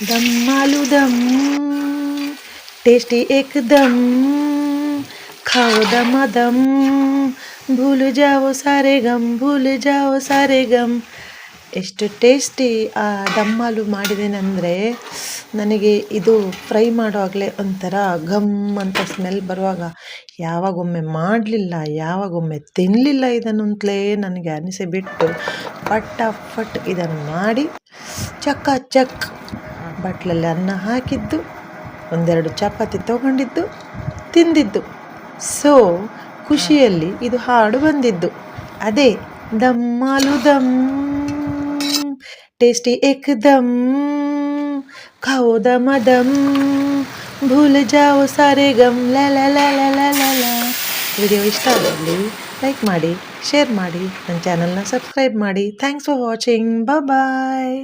दम आलू दम, टेस्टी एकदम, खाओ दम, भूल जाओ सारे गम, भूल जाओ सारे गम. ಎಷ್ಟು ಟೇಸ್ಟಿ ಆ ದಮ್ಮಾಲು ಮಾಡಿದ್ದೇನೆಂದರೆ, ನನಗೆ ಇದು ಫ್ರೈ ಮಾಡುವಾಗಲೇ ಒಂಥರ ಘಮ್ ಅಂತ ಸ್ಮೆಲ್ ಬರುವಾಗ ಯಾವಾಗೊಮ್ಮೆ ಮಾಡಲಿಲ್ಲ, ಯಾವಾಗೊಮ್ಮೆ ತಿನ್ನಲಿಲ್ಲ ಇದನ್ನು ಅಂತಲೇ ನನಗೆ ಅನಿಸಿಬಿಟ್ಟು ಫಟ್ ಇದನ್ನು ಮಾಡಿ ಚಕ್ಕ ಚಕ್ ಬಟ್ಲಲ್ಲಿ ಅನ್ನ ಹಾಕಿದ್ದು, ಒಂದೆರಡು ಚಪಾತಿ ತೊಗೊಂಡಿದ್ದು, ತಿಂದಿದ್ದು. ಸೊ ಖುಷಿಯಲ್ಲಿ ಇದು ಹಾಡು ಬಂದಿದ್ದು. ಅದೇ ದಮ್ಮಾಲು ದಮ್, टेस्टी एकदम, खाओ दम, भूल जाओ सारे गम, ला ला ला ला ला ला ला. ವಿಡಿಯೋ ಇಷ್ಟ ಆಗಲಿ ಲೈಕ್ ಮಾಡಿ, ಶೇರ್ ಮಾಡಿ, ನನ್ನ ಚಾನಲ್ನ ಸಬ್ಸ್ಕ್ರೈಬ್ ಮಾಡಿ. Thanks for watching. ಬಾಯ್.